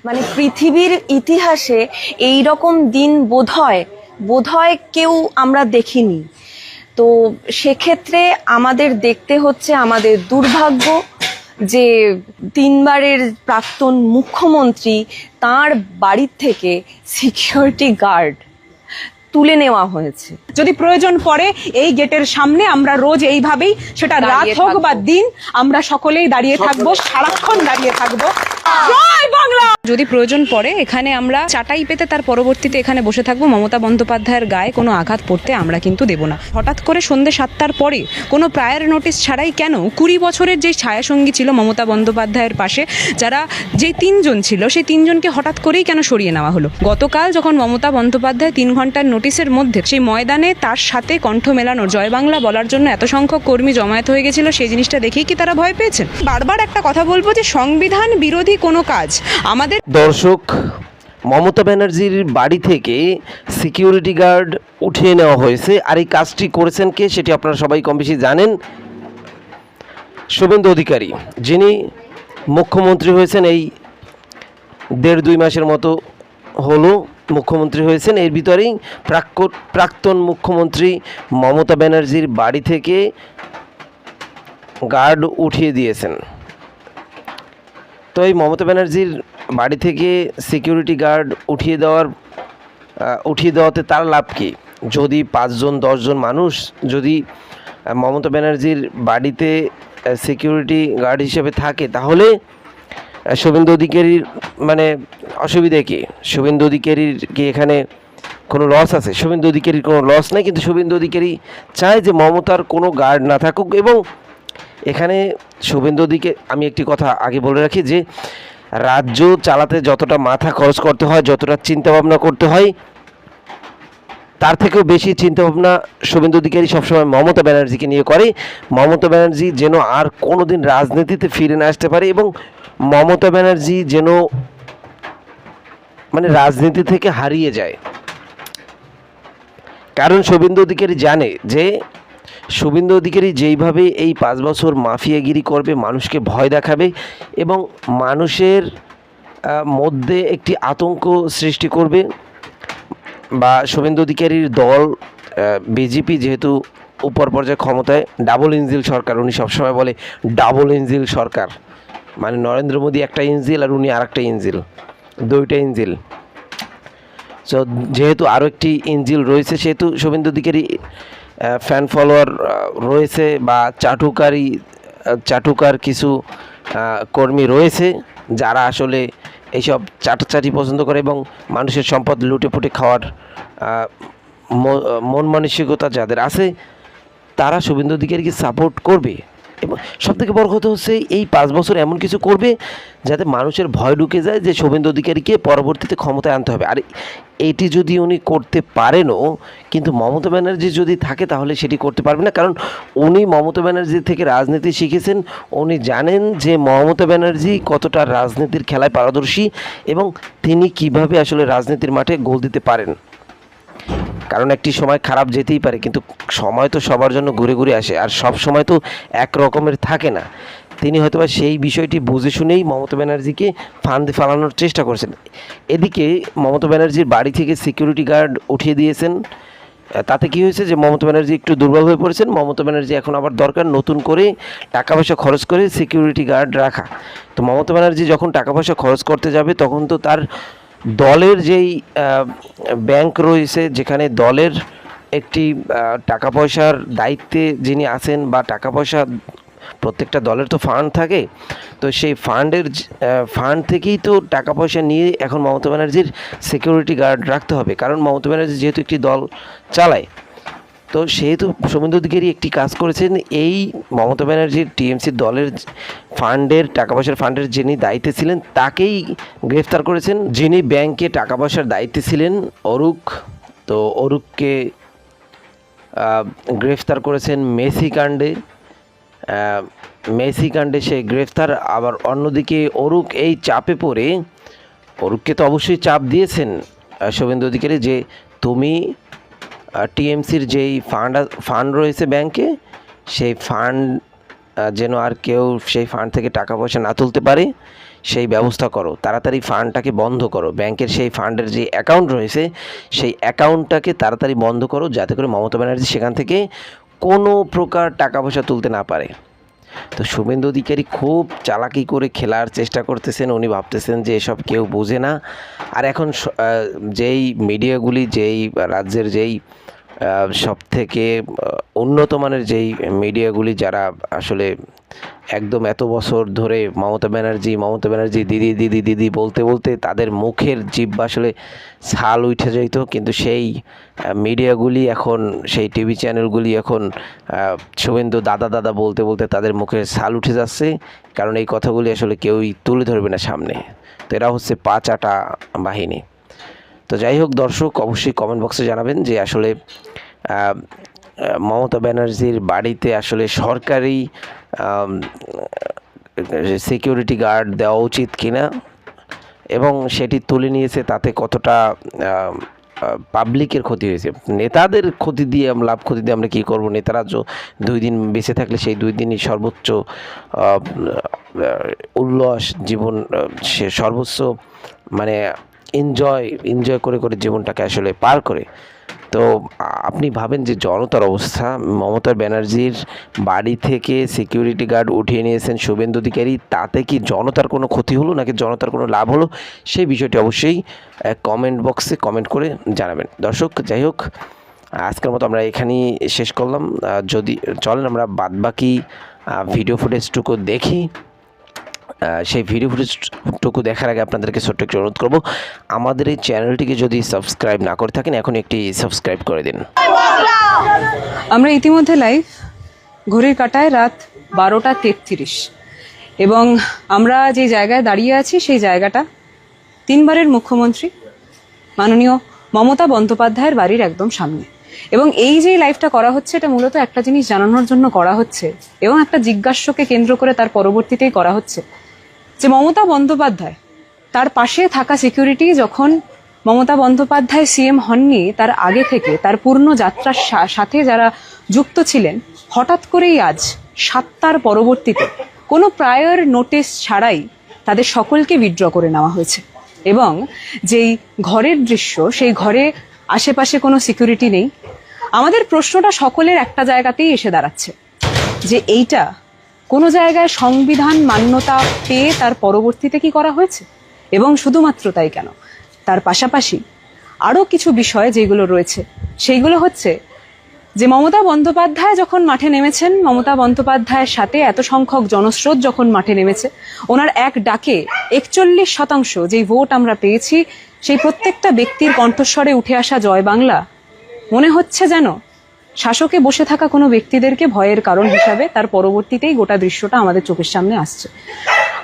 মানে পৃথিবীর ইতিহাসে এই রকম দিন বোধহয় কেউ আমরা দেখিনি। তো সেক্ষেত্রে আমাদের দেখতে হচ্ছে আমাদের দুর্ভাগ্য যে তিনবারের প্রাক্তন মুখ্যমন্ত্রী তার বাড়ির থেকে সিকিউরিটি গার্ড তুলে নেওয়া হয়েছে। যদি প্রয়োজন পড়ে এই গেটের সামনে আমরা রোজ এইভাবেই, সেটা রাত হোক বা দিন, আমরা সকলেই দাঁড়িয়ে থাকবো, সারাক্ষণ দাঁড়িয়ে থাকবো। জয় বাংলা। যদি প্রয়োজন পড়ে এখানে আমরা চাটাই পেতে তার পরবর্তীতে এখানে বসে থাকবো। মমতা বন্দ্যোপাধ্যায়ের গায়ে কোনো আঘাত পড়তে আমরা কিন্তু দেব না। হঠাৎ করে সন্ধ্যে 7টার পরে কোনো প্রায়র নোটিশ ছাড়াই কেন 20 বছরের যে ছায়াসঙ্গী ছিল মমতা বন্দ্যোপাধ্যায়ের পাশে, যারা যে 3 জন ছিল, সেই 3 জনকে হঠাৎ করেই কেন সরিয়ে নেওয়া হলো? গতকাল যখন মমতা বন্দ্যোপাধ্যায় 3 ঘন্টার নোটিশের মধ্যে সেই ময়দানে তার সাথে কণ্ঠ মেলানোর, জয় বাংলা বলার জন্য এত সংখ্যক কর্মী জমায়েত হয়ে গেছিল, সেই জিনিসটা দেখেই কি তারা ভয় পেয়েছেন? বারবার একটা কথা বলবো যে সংবিধান বিরোধী কোনো কাজ আমাদের। দর্শক, মমতা ব্যানার্জির বাড়ি থেকে সিকিউরিটি গার্ড উঠিয়ে নেওয়া হয়েছে। আর এই কাজটি করেছেন কে সেটি আপনারা সবাই কম বেশি জানেন। শুভেন্দু অধিকারী, যিনি মুখ্যমন্ত্রী হয়েছেন এই 1.5-2 মাসের মতো হলো মুখ্যমন্ত্রী হয়েছেন। এর ভিতরেই প্রাক্তন মুখ্যমন্ত্রী মমতা ব্যানার্জির বাড়ি থেকে গার্ড উঠিয়ে দিয়েছেন। তো এই মমতা ব্যানার্জির বাড়ি থেকে সিকিউরিটি গার্ড উঠিয়ে দেওয়াতে তার লাভ কী? যদি 5-10 জন মানুষ যদি মমতা ব্যানার্জির বাড়িতে সিকিউরিটি গার্ড হিসেবে থাকে, তাহলে শুভেন্দু অধিকারীর মানে অসুবিধা কী? শুভেন্দু অধিকারীর কি এখানে কোনো লস আছে? শুভেন্দু অধিকারীর কোনো লস নেই, কিন্তু শুভেন্দু অধিকারী চায় যে মমতার কোনো গার্ড না থাকুক। এবং এখানে শুভেন্দু অধিকারী, আমি একটি কথা আগে বলে রাখি যে রাজ্য চালাতে যতটা মাথা খরচ করতে হয়, যতটা চিন্তাভাবনা করতে হয়, তার থেকেও বেশি চিন্তাভাবনা শুভেন্দু অধিকারী সবসময় মমতা ব্যানার্জিকে নিয়ে করে। মমতা ব্যানার্জি যেন আর কোনো দিন রাজনীতিতে ফিরে না আসতে পারে, এবং মমতা ব্যানার্জি যেন মানে রাজনীতি থেকে হারিয়ে যায়। কারণ শুভেন্দু অধিকারী জানে যে শুভেন্দু অধিকারী যেইভাবে এই 5 বছর মাফিয়াগিরি করবে, মানুষকে ভয় দেখাবে এবং মানুষের মধ্যে একটি আতঙ্ক সৃষ্টি করবে, বা শুভেন্দু অধিকারীর দল বিজেপি যেহেতু উপর পর্যায়ে ক্ষমতায়, ডাবল ইঞ্জিল সরকার, উনি সবসময় বলে ডাবল ইঞ্জিল সরকার, মানে নরেন্দ্র মোদী একটা ইঞ্জিল আর উনি আর একটা ইঞ্জিল, 2টা ইঞ্জিল। সো যেহেতু আরও একটি ইঞ্জিল রয়েছে, সেহেতু শুভেন্দু অধিকারী ফ্যান ফলোয়ার রয়েছে, বা চাটুকার কিছু কর্মী রয়েছে যারা আসলে এইসব চাটাচাটি পছন্দ করে এবং মানুষের সম্পদ লুটেপুটে খাওয়ার মন মানসিকতা যাদের আছে, তারা শুভেন্দু অধিকারীকে সাপোর্ট করবে। এবং সবথেকে বড় কথা হচ্ছে এই 5 বছর এমন কিছু করবে যাতে মানুষের ভয় ঢুকে যায় যে শুভেন্দু অধিকারীকে পরবর্তীতে ক্ষমতায় আনতে হবে। আর এটি যদি উনি করতে পারেনও, কিন্তু মমতা ব্যানার্জি যদি থাকে তাহলে সেটি করতে পারবে না। কারণ উনি মমতা ব্যানার্জি থেকে রাজনীতি শিখেছেন, উনি জানেন যে মমতা ব্যানার্জি কতটা রাজনীতির খেলায় পারদর্শী এবং তিনি কিভাবে আসলে রাজনীতির মাঠে গোল দিতে পারেন। কারণ একটি সময় খারাপ যেতেই পারে, কিন্তু সময় তো সবার জন্য ঘুরে ঘুরে আসে, আর সব সময় তো এক রকমের থাকে না। তিনি হয়তোবা সেই বিষয়টি বুঝে শুনেই মমতা ব্যানার্জিকে ফান্দে ফালানোর চেষ্টা করছেন। এদিকে মমতা ব্যানার্জির বাড়ি থেকে সিকিউরিটি গার্ড উঠিয়ে দিয়েছেন। তাতে কি হয়েছে যে মমতা ব্যানার্জি একটু দুর্বল হয়ে পড়েছেন। মমতা ব্যানার্জি এখন আবার দরকার নতুন করে টাকা পয়সা খরচ করে সিকিউরিটি গার্ড রাখা। তো মমতা ব্যানার্জি যখন টাকা পয়সা খরচ করতে যাবে, তখন তো তার দলের যেই ব্যাংক রয়েছে, যেখানে দলের একটি টাকা পয়সার দায়িত্বে যিনি আছেন, বা টাকা পয়সা প্রত্যেকটা দলের তো ফান্ড থাকে, তো সেই ফান্ড থেকেই তো টাকা পয়সা নিয়ে এখন মমতা ব্যানার্জির সিকিউরিটি গার্ড রাখতে হবে। কারণ মমতা ব্যানার্জি যেহেতু একটি দল চালায়, তো সেহেতু শুভেন্দু অধিকারী একটি কাজ করেছেন, এই মমতা ব্যানার্জির টিএমসির দলের টাকা পয়সার ফান্ডের যিনি দায়িত্বে ছিলেন তাকেই গ্রেফতার করেছেন। যিনি ব্যাংকে টাকা পয়সার দায়িত্বে ছিলেন, অরূপ, তো অরূপকে গ্রেফতার করেছেন মেসি কাণ্ডে সে গ্রেফতার। আবার অন্যদিকে অরূপ এই চাপে পড়ে, অরূপকে তো অবশ্যই চাপ দিয়েছেন শুভেন্দু অধিকারী যে তুমি টিএমসির যেই ফান্ড রয়েছে ব্যাংকে, সেই ফান্ড যেন আর কেউ সেই ফান্ড থেকে টাকা পয়সা না তুলতে পারে, সেই ব্যবস্থা করো, তাড়াতাড়ি ফান্ডটাকে বন্ধ করো, ব্যাংকের সেই ফান্ডের যে অ্যাকাউন্ট রয়েছে সেই অ্যাকাউন্টটাকে তাড়াতাড়ি বন্ধ করো, যাতে করে মমতা ব্যানার্জি সেখান থেকে কোনো প্রকার টাকা পয়সা তুলতে না পারে। তো শুভেন্দু অধিকারী খুব চালাকি করে খেলার চেষ্টা করতেছেন, উনি ভাবতেছেন যে এসব কেউ বোঝে না। আর এখন যেই মিডিয়াগুলি, যেই রাজ্যের যেই সব থেকে উন্নত মানের যেই মিডিয়াগুলি, যারা আসলে একদম এত বছর ধরে মমতা ব্যানার্জি দিদি দিদি দিদি বলতে বলতে তাদের মুখের জিহ্বা আসলে ছাল উঠে যেত, কিন্তু সেই মিডিয়াগুলি এখন, সেই টিভি চ্যানেলগুলি এখন শুভেন্দু দাদা দাদা বলতে বলতে তাদের মুখে ছাল উঠে যাচ্ছে, কারণ এই কথাগুলি আসলে কেউই তুলে ধরবে না সামনে। তো এরা হচ্ছে পাঁচ আটা বাহিনী। তো যাই হোক দর্শক, অবশ্যই কমেন্ট বক্সে জানাবেন যে আসলে মমতা ব্যানার্জির বাড়িতে আসলে সরকারি সিকিউরিটি গার্ড দেওয়া উচিত কিনা, এবং সেটি তুলে নিয়েছে তাতে কতটা পাবলিকের ক্ষতি হয়েছে। নেতাদের ক্ষতি দিয়ে লাভ ক্ষতি দিয়ে আমরা কী করবো? নেতারা 2 দিন বেঁচে থাকলে সেই 2 দিনই সর্বোচ্চ উল্লাস জীবন, সে সর্বোচ্চ মানে এনজয় করে করে জীবনটাকে আসলে পার করে। তো আপনি ভাবেন যে জনতার অবস্থা, মমতা ব্যানার্জির বাড়ি থেকে সিকিউরিটি গার্ড উঠিয়ে নিয়েছেন শুভেন্দু অধিকারী, তাতে কি জনতার কোনো ক্ষতি হলো নাকি জনতার কোনো লাভ হলো? সেই বিষয়টি অবশ্যই কমেন্ট বক্সে কমেন্ট করে জানাবেন। দর্শক, যাই হোক, আজকের মতো আমরা এখানেই শেষ করলাম। যদি চলেন আমরা বাদবাকি ভিডিও ফুটেজটুকু দেখি। সেই ভিডিও ফুটেজটুকু দেখার আগে আপনাদেরকে ছোট্ট একটু অনুরোধ করবো, আমাদের এই চ্যানেলটিকে যদি সাবস্ক্রাইব না করে থাকেন এখন একটি সাবস্ক্রাইব করে দিন। আমরা ইতিমধ্যে লাইভ, ঘড়ির কাঁটায় রাত 12:33, এবং আমরা যে জায়গায় দাঁড়িয়ে আছি সেই জায়গাটা 3 বারের মুখ্যমন্ত্রী মাননীয় মমতা বন্দ্যোপাধ্যায়ের বাড়ির একদম সামনে। এবং এই যে লাইভটা করা হচ্ছে, এটা মূলত একটা জিনিস জানানোর জন্য করা হচ্ছে, এবং একটা জিজ্ঞাস্যকে কেন্দ্র করে তার পরবর্তীতেই করা হচ্ছে যে মমতা বন্দ্যোপাধ্যায়, তার পাশে থাকা সিকিউরিটি যখন মমতা বন্দ্যোপাধ্যায় সিএম হননি তার আগে থেকে তার পূর্ণ যাত্রার সাথে যারা যুক্ত ছিলেন, হঠাৎ করেই আজ 7টার পরবর্তীতে কোনো প্রায়র নোটিশ ছাড়াই তাদের সকলকে উইথড্র করে নেওয়া হয়েছে। এবং যেই ঘরের দৃশ্য, সেই ঘরে আশেপাশে কোনো সিকিউরিটি নেই। আমাদের প্রশ্নটা সকলের একটা জায়গাতেই এসে দাঁড়াচ্ছে যে এইটা কোনো জায়গায় সংবিধান মান্যতা পেয়ে তার পরবর্তীতে কি করা হয়েছে, এবং শুধুমাত্র তাই কেন, তার পাশাপাশি আরও কিছু বিষয় যেগুলো রয়েছে সেইগুলো হচ্ছে যে মমতা বন্দ্যোপাধ্যায় যখন মাঠে নেমেছেন, মমতা বন্দ্যোপাধ্যায়ের সাথে এত সংখ্যক জনস্রোত যখন মাঠে নেমেছে, ওনার এক ডাকে 41% যেই ভোট আমরা পেয়েছি, সেই প্রত্যেকটা ব্যক্তির কণ্ঠস্বরে উঠে আসা জয় বাংলা মনে হচ্ছে যেন শাসকে বসে থাকা কোনো ব্যক্তিদেরকে ভয়ের কারণ হিসাবে তার পরবর্তীতেই গোটা দৃশ্যটা আমাদের চোখের সামনে আসছে।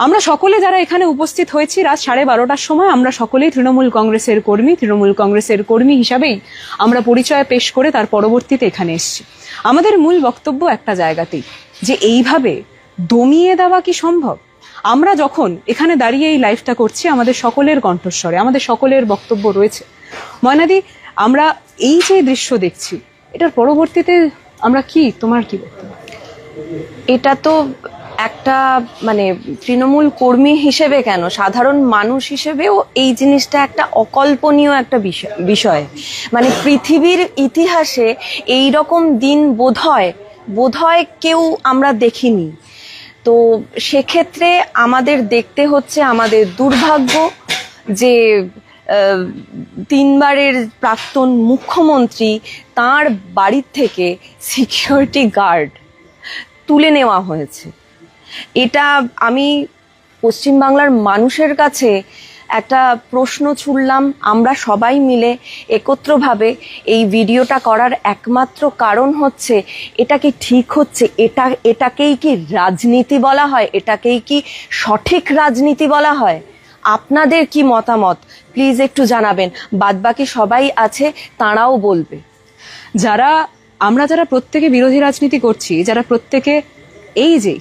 আমরা সকলে যারা এখানে উপস্থিত হয়েছি রাত 12:30টার সময়, আমরা সকলেই তৃণমূল কংগ্রেসের কর্মী হিসাবেই আমরা পরিচয় পেশ করে তার পরবর্তীতে এখানে এসেছি। আমাদের মূল বক্তব্য একটা জায়গাতেই, যে এইভাবে দমিয়ে দেওয়া কি সম্ভব? আমরা যখন এখানে দাঁড়িয়ে এই লাইভটা করছি, আমাদের সকলের কণ্ঠস্বরে আমাদের সকলের বক্তব্য রয়েছে। ময়নাদি, আমরা এই যে দৃশ্য দেখছি, এটার পরবর্তীতে আমরা তোমার কি বক্তব্য? এটা তো একটা মানে তৃণমূল কর্মী হিসেবে কেন, সাধারণ মানুষ হিসেবেও এই জিনিসটা একটা অকল্পনীয় একটা বিষয়। মানে পৃথিবীর ইতিহাসে এই রকম দিন বোধহয় কেউ আমরা দেখিনি। তো সেক্ষেত্রে আমাদের দেখতে হচ্ছে আমাদের দুর্ভাগ্য যে 3 বারের প্রাক্তন মুখ্যমন্ত্রী, তার বাড়ির থেকে সিকিউরিটি গার্ড তুলে নেওয়া হয়েছে। এটা আমি পশ্চিমবাংলার মানুষের কাছে একটা প্রশ্ন ছুড়লাম। আমরা সবাই মিলে একত্রভাবে এই ভিডিওটা করার একমাত্র কারণ হচ্ছে, এটা কি ঠিক হচ্ছে? এটাকেই কি রাজনীতি বলা হয়? এটাকেই কি সঠিক রাজনীতি বলা হয়? আপনাদের কি মতামত প্লিজ একটু জানাবেন। বাদবাকি সবাই আছে, তারাও বলবে। যারা প্রত্যেকে বিরোধী রাজনীতি করছি, যারা প্রত্যেকে এই যে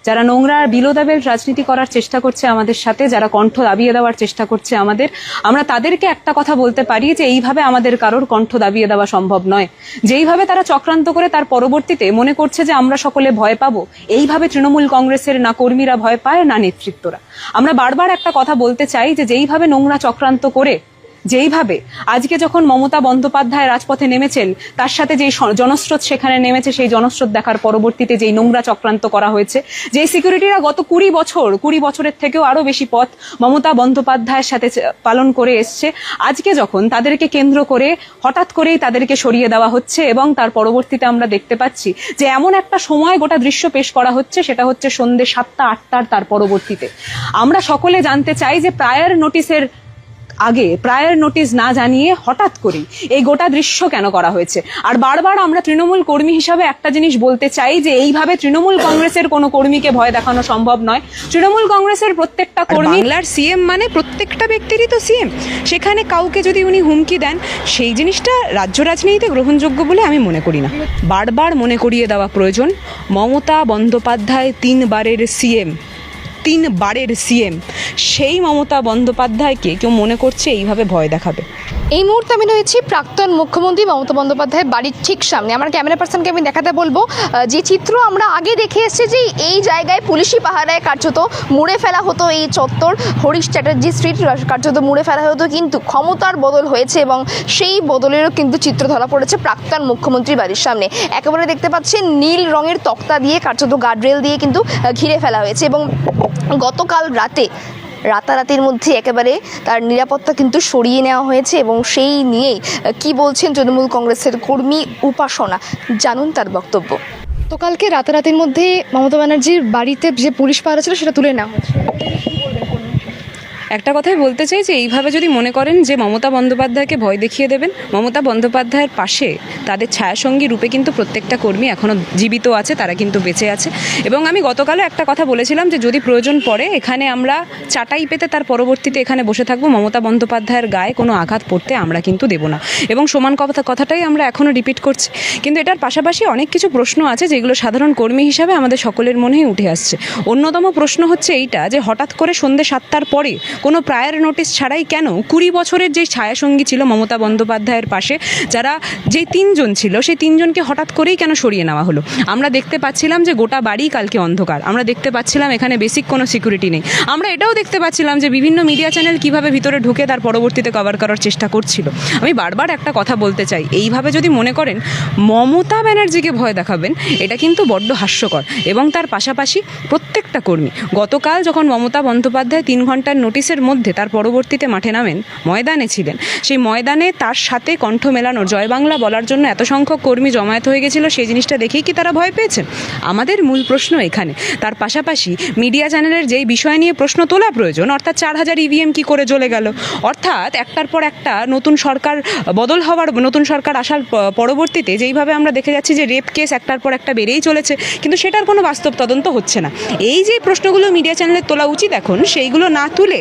যারা নোংরা বিলোদাবেল রাজনীতি করার চেষ্টা করছে আমাদের সাথে, যারা কণ্ঠ দাবিয়ে দেওয়ার চেষ্টা করছে আমাদের, আমরা তাদেরকে একটা কথা বলতে পারি যে এইভাবে আমাদের কারোর কণ্ঠ দাবিয়ে দেওয়া সম্ভব নয়। যেইভাবে তারা চক্রান্ত করে তার পরবর্তীতে মনে করছে যে আমরা সকলে ভয় পাবো, এইভাবে তৃণমূল কংগ্রেসের না কর্মীরা ভয় পায় না নেতৃত্বরা। আমরা বারবার একটা কথা বলতে চাই যে যেইভাবে নোংরা চক্রান্ত করে, যেইভাবে আজকে যখন মমতা বন্দ্যোপাধ্যায় রাজপথে নেমেছেন, তার সাথে যেই জনস্রোত সেখানে নেমেছে, সেই জনস্রোত দেখার পরবর্তীতে যেই নোংরা চক্রান্ত করা হয়েছে, যে সিকিউরিটিরা গত 20 বছরের থেকেও আরো বেশি পথ মমতা বন্দ্যোপাধ্যায়ের সাথে পালন করে এসছে, আজকে যখন তাদেরকে কেন্দ্র করে হঠাৎ করেই তাদেরকে সরিয়ে দেওয়া হচ্ছে এবং তার পরবর্তীতে আমরা দেখতে পাচ্ছি যে এমন একটা সময় গোটা দৃশ্য পেশ করা হচ্ছে, সেটা হচ্ছে সন্ধ্যে 7টা-8টার তার পরবর্তীতে। আমরা সকলে জানতে চাই যে প্রায়র নোটিশের আগে, প্রায়র নোটিশ না জানিয়ে হঠাৎ করেই এই গোটা দৃশ্য কেন করা হয়েছে। আর বারবার আমরা তৃণমূল কর্মী হিসাবে একটা জিনিস বলতে চাই যে এইভাবে তৃণমূল কংগ্রেসের কোনো কর্মীকে ভয় দেখানো সম্ভব নয়। তৃণমূল কংগ্রেসের প্রত্যেকটা কর্মী, বাংলার সিএম মানে প্রত্যেকটা ব্যক্তিরই তো সিএম, সেখানে কাউকে যদি উনি হুমকি দেন, সেই জিনিসটা রাজ্য রাজনীতিতে গ্রহণযোগ্য বলে আমি মনে করি না। বারবার মনে করিয়ে দেওয়া প্রয়োজন, মমতা বন্দ্যোপাধ্যায় 3বারের সিএম, সেই মমতা বন্দ্যোপাধ্যায়কে কেউ মনে করছে এইভাবে ভয় দেখাবে। এই মুহূর্তে আমি রয়েছি প্রাক্তন মুখ্যমন্ত্রী মমতা বন্দ্যোপাধ্যায়ের বাড়ির ঠিক সামনে। আমার ক্যামেরা পার্সনকে আমি দেখাতে বলবো যে চিত্র আমরা আগে দেখে এসেছি যে এই জায়গায় পুলিশি পাহারায় কার্যত মুড়ে ফেলা হতো, এই চত্বর হরিশ চ্যাটার্জি স্ট্রিট কার্যত মুড়ে ফেলা হতো, কিন্তু ক্ষমতার বদল হয়েছে এবং সেই বদলেরও কিন্তু চিত্র ধরা পড়েছে প্রাক্তন মুখ্যমন্ত্রীর বাড়ির সামনে। একেবারে দেখতে পাচ্ছেন নীল রঙের তক্তা দিয়ে কার্যত গার্ডরেল দিয়ে কিন্তু ঘিরে ফেলা হয়েছে এবং গতকাল রাতারাতির মধ্যে একেবারে তার নিরাপত্তা কিন্তু সরিয়ে নেওয়া হয়েছে এবং সেই নিয়েই কি বলছেন তৃণমূল কংগ্রেসের কর্মী উপাসনা, জানুন তার বক্তব্য। তো কালকে রাতারাতির মধ্যে মমতা ব্যানার্জির বাড়িতে যে পুলিশ পাহারা ছিল সেটা তুলে নেওয়া হয়েছে। একটা কথাই বলতে চাই যে এইভাবে যদি মনে করেন যে মমতা বন্দ্যোপাধ্যায়কে ভয় দেখিয়ে দেবেন, মমতা বন্দ্যোপাধ্যায়ের পাশে তাদের ছায়াসঙ্গী রূপে কিন্তু প্রত্যেকটা কর্মী এখনও জীবিত আছে, তারা কিন্তু বেঁচে আছে। এবং আমি গতকালও একটা কথা বলেছিলাম যে যদি প্রয়োজন পড়ে এখানে আমরা চাটাই পেতে তার পরবর্তীতে এখানে বসে থাকবো, মমতা বন্দ্যোপাধ্যায়ের গায়ে কোনো আঘাত পড়তে আমরা কিন্তু দেবো না। এবং সমান কথাটাই আমরা এখনও রিপিট করছি। কিন্তু এটার পাশাপাশি অনেক কিছু প্রশ্ন আছে যেগুলো সাধারণ কর্মী হিসাবে আমাদের সকলের মনেই উঠে আসছে। অন্যতম প্রশ্ন হচ্ছে এইটা যে হঠাৎ করে সন্ধ্যে 7টার পরে কোনো প্রায়র নোটিশ ছাড়াই কেন 20 বছরের যে ছায়াসঙ্গী ছিল মমতা বন্দ্যোপাধ্যায়ের পাশে, যারা যেই 3জন ছিল, সেই 3জনকে হঠাৎ করেই কেন সরিয়ে নেওয়া হলো? আমরা দেখতে পাচ্ছিলাম যে গোটা বাড়ি কালকে অন্ধকার, আমরা দেখতে পাচ্ছিলাম এখানে বেসিক কোনো সিকিউরিটি নেই, আমরা এটাও দেখতে পাচ্ছিলাম যে বিভিন্ন মিডিয়া চ্যানেল কিভাবে ভিতরে ঢুকে তার পরবর্তীতে কভার করার চেষ্টা করছিল। আমি বারবার একটা কথা বলতে চাই, এইভাবে যদি মনে করেন মমতা ব্যানার্জিকে ভয় দেখাবেন, এটা কিন্তু বড্ড হাস্যকর। এবং তার পাশাপাশি প্রত্যেকটা কর্মী, গতকাল যখন মমতা বন্দ্যোপাধ্যায় 3 ঘন্টার নোটিশের মধ্যে তার পরবর্তীতে মাঠে নামেন, ময়দানে ছিলেন, সেই ময়দানে তার সাথে কণ্ঠ মেলানোর, জয় বাংলা বলার জন্য এত সংখ্যক কর্মী জমায়েত হয়ে গেছিল, সেই জিনিসটা দেখেই কি তারা ভয় পেয়েছেন? আমাদের মূল প্রশ্ন এখানে। তার পাশাপাশি মিডিয়া চ্যানেলের যেই বিষয় নিয়ে প্রশ্ন তোলা প্রয়োজন, অর্থাৎ 4000 ইভিএম কি করে জ্বলে গেল, অর্থাৎ একটার পর একটা নতুন সরকার বদল হওয়ার, নতুন সরকার আসার পরবর্তীতে যেইভাবে আমরা দেখে যাচ্ছি যে রেপ কেস একটার পর একটা বেড়েই চলেছে, কিন্তু সেটার কোনো বাস্তব তদন্ত হচ্ছে না। এই যে প্রশ্নগুলো মিডিয়া চ্যানেলের তোলা উচিত এখন, সেইগুলো না তুলে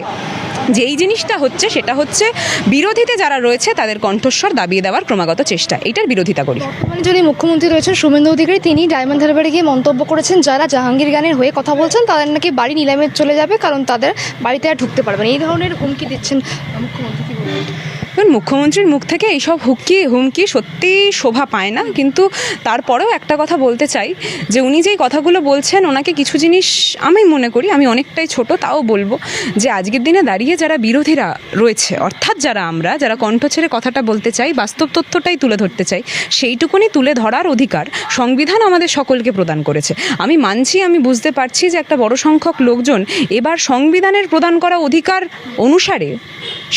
যেই জিনিসটা হচ্ছে সেটা হচ্ছে বিরোধীতে যারা রয়েছে তাদের কণ্ঠস্বর দাবিয়ে দেওয়ার ক্রমাগত চেষ্টা, এটার বিরোধিতা করি। বর্তমানে যিনি মুখ্যমন্ত্রী রয়েছেন শুভেন্দু অধিকারী, তিনি ডায়মন্ড হারবারে গিয়ে মন্তব্য করেছেন যারা জাহাঙ্গীর গানের হয়ে কথা বলছেন তাদের নাকি বাড়ি নিলামে চলে যাবে, কারণ তাদের বাড়িতে আর ঢুকতে পারবেন। এই ধরনের হুমকি দিচ্ছেন মুখ্যমন্ত্রী। মুখ্যমন্ত্রীর মুখ থেকে এইসব হুমকি সত্যি শোভা পায় না, কিন্তু তারপরেও একটা কথা বলতে চাই যে উনি যেই কথাগুলো বলছেন, ওনাকে কিছু জিনিস আমি মনে করি, আমি অনেকটাই ছোট তাও বলবো যে আজকের দিনে দাঁড়িয়ে যারা বিরোধীরা রয়েছে, অর্থাৎ যারা কণ্ঠ ছেড়ে কথাটা বলতে চাই, বাস্তব তথ্যটাই তুলে ধরতে চাই, সেইটুকুনি তুলে ধরার অধিকার সংবিধান আমাদের সকলকে প্রদান করেছে। আমি মানছি, আমি বুঝতে পারছি যে একটা বড় সংখ্যক লোকজন এবার সংবিধানের প্রদান করা অধিকার অনুসারে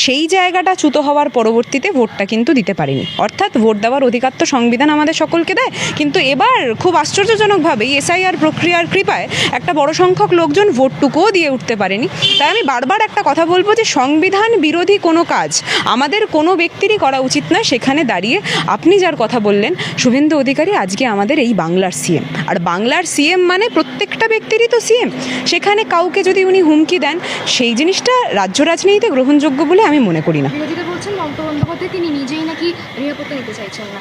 সেই জায়গাটা চ্যুত হওয়ার পরবর্তীতে ভোটটা কিন্তু দিতে পারিনি। অর্থাৎ ভোট দেওয়ার অধিকার তো সংবিধান আমাদের সকলকে দেয়, কিন্তু এবার খুব আশ্চর্যজনকভাবেই এসআইআর প্রক্রিয়ার কৃপায় একটা বড় সংখ্যক লোকজন ভোটটুকুও দিয়ে উঠতে পারেনি। তাই আমি বারবার একটা কথা বলবো যে সংবিধান বিরোধী কোনো কাজ আমাদের কোনো ব্যক্তিরই করা উচিত নয়। সেখানে দাঁড়িয়ে আপনি যার কথা বললেন, শুভেন্দু অধিকারী আজকে আমাদের এই বাংলার সিএম, আর বাংলার সিএম মানে প্রত্যেকটা ব্যক্তিরই তো সিএম, সেখানে কাউকে যদি উনি হুমকি দেন, সেই জিনিসটা রাজ্য রাজনীতিতে গ্রহণযোগ্য বলে আমি মনে করি না। বলছেন মমতা বন্দ্যোপাধ্যায় তিনি নিজেই নাকি নিরাপত্তা নিতে চাইছেন না।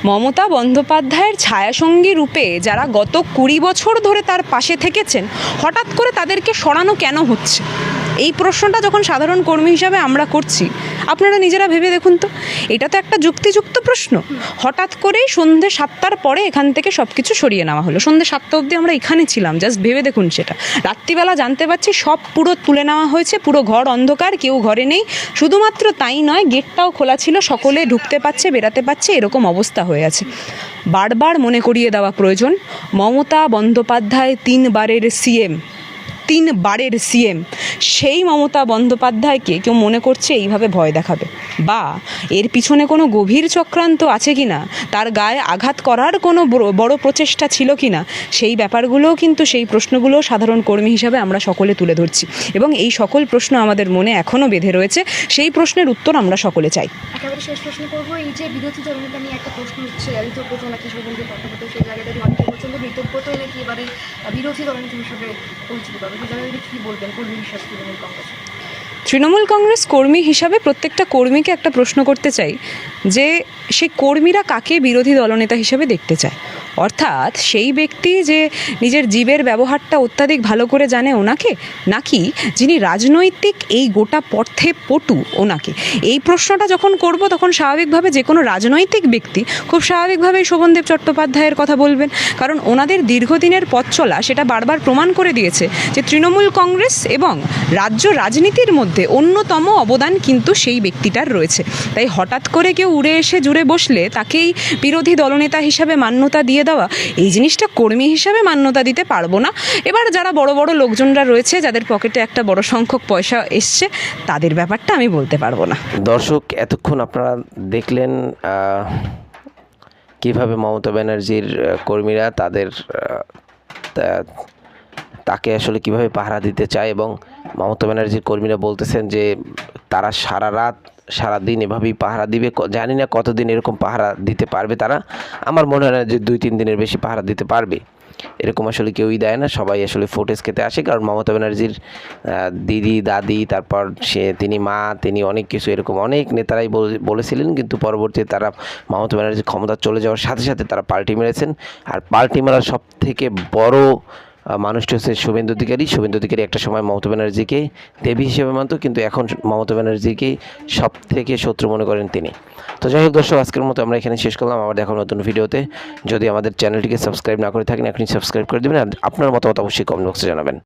মমতা বন্দ্যোপাধ্যায়ের ছায়াসঙ্গী রূপে যারা গত 20 বছর ধরে তার পাশে থেকেছেন, হঠাৎ করে তাদেরকে সরানো কেন হচ্ছে? এই প্রশ্নটা যখন সাধারণ কর্মী হিসাবে আমরা করছি, আপনারা নিজেরা ভেবে দেখুন তো, এটা তো একটা যুক্তিযুক্ত প্রশ্ন। হঠাৎ করেই সন্ধ্যে 7টার পরে এখান থেকে সব কিছু সরিয়ে নেওয়া হলো। সন্ধ্যে 7টা অবধি আমরা এখানে ছিলাম, জাস্ট ভেবে দেখুন সেটা। রাত্রিবেলা জানতে পারছি সব পুরো তুলে নেওয়া হয়েছে, পুরো ঘর অন্ধকার, কেউ ঘরে নেই। শুধুমাত্র তাই নয়, গেটটাও খোলা ছিল, সকলে ঢুকতে পারছে, বেরাতে পারছে, এরকম অবস্থা হয়ে আছে। বারবার মনে করিয়ে দেওয়া প্রয়োজন, মমতা বন্দ্যোপাধ্যায় 3 বারের সিএম। সেই মমতা বন্দ্যোপাধ্যায়কে কেউ মনে করছে এইভাবে ভয় দেখাবে, বা এর পিছনে কোনো গভীর চক্রান্ত আছে কি না, তার গায়ে আঘাত করার কোনো বড় প্রচেষ্টা ছিল কি না, সেই ব্যাপারগুলোও কিন্তু, সেই প্রশ্নগুলোও সাধারণ কর্মী হিসাবে আমরা সকলে তুলে ধরছি। এবং এই সকল প্রশ্ন আমাদের মনে এখনও বেঁধে রয়েছে, সেই প্রশ্নের উত্তর আমরা সকলে চাই। একেবারে শেষ প্রশ্ন করবো, এই যে বিরোধী দলনেতা নিয়ে একটা প্রশ্ন হচ্ছে, ঋতব্রত নাকি শুভেন্দু চট্টোপাধ্যায় সেই জায়গাটা অনেকে বলছেন যে ঋতব্রতই নাকি এবারে বিরোধী দলনেতা হিসেবে পরিচিত পাবে, সেই জায়গাটা কী বলবেন কর্মী হিসাবে তৃণমূল কংগ্রেস? তৃণমূল কংগ্রেস কর্মী হিসাবে প্রত্যেকটা কর্মীকে একটা প্রশ্ন করতে চাই যে সেই কর্মীরা কাকে বিরোধী দলনেতা হিসেবে দেখতে চায়। অর্থাৎ সেই ব্যক্তি যে নিজের জীবের ব্যবহারটা অত্যাধিক ভালো করে জানে ওনাকে, নাকি যিনি রাজনৈতিক এই গোটা পথে পটু ওনাকে? এই প্রশ্নটা যখন করব তখন স্বাভাবিকভাবে যে কোনো রাজনৈতিক ব্যক্তি খুব স্বাভাবিকভাবেই শোভনদেব চট্টোপাধ্যায়ের কথা বলবেন, কারণ ওনাদের দীর্ঘদিনের পথ চলা সেটা বারবার প্রমাণ করে দিয়েছে যে তৃণমূল কংগ্রেস এবং রাজ্য রাজনীতির মধ্যে অন্যতম অবদান কিন্তু সেই ব্যক্তিটার রয়েছে। তাই হঠাৎ করে কেউ উড়ে এসে জুড়ে বসলে তাকেই বিরোধী দলনেতা হিসাবে মান্যতা দিয়ে দেওয়া, এই জিনিসটা কর্মী হিসাবে মান্যতা দিতে পারবো না। এবার যারা বড় বড় লোকজনরা রয়েছে, যাদের পকেটে একটা বড় সংখ্যক পয়সা এসছে, তাদের ব্যাপারটা আমি বলতে পারবো না। দর্শক, এতক্ষণ আপনারা দেখলেন কিভাবে মমতা ব্যানার্জির কর্মীরা তাকে আসলে কিভাবে পাহারা দিতে চায়, এবং মমতা ব্যানার্জির কর্মীরা বলতেছেন যে তারা সারা রাত সারাদিন এভাবেই পাহারা দিবে। জানি না কতদিন এরকম পাহারা দিতে পারবে তারা। আমার মনে হয় না যে 2-3 দিনের বেশি পাহারা দিতে পারবে। এরকম আসলে কেউই দেয় না, সবাই আসলে ফুটেজ খেতে আসে। কারণ মমতা ব্যানার্জির দিদি, দাদি, তারপর তিনি মা, তিনি অনেক কিছু এরকম অনেক নেতারাই বলেছিলেন, কিন্তু পরবর্তীতে তারা মমতা ব্যানার্জির ক্ষমতা চলে যাওয়ার সাথে সাথে তারা পাল্টি মেরেছেন। আর পাল্টি মারার সব থেকে বড় মানুষটি হচ্ছে শুভেন্দু অধিকারী। শুভেন্দু অধিকারী একটা সময় মমতা ব্যানার্জিকে দেবী হিসেবে মানত, কিন্তু এখন মমতা ব্যানার্জিকেই সব থেকে শত্রু মনে করেন তিনি। তো যাই হোক দর্শক, আজকের মতো আমরা এখানে শেষ করলাম। আবার দেখো নতুন ভিডিওতে। যদি আমাদের চ্যানেলটিকে সাবস্ক্রাইব না করে থাকেন, এখনই সাবস্ক্রাইব করে দেবেন। আর আপনার মতামত অবশ্যই কমেন্ট বক্সে জানাবেন।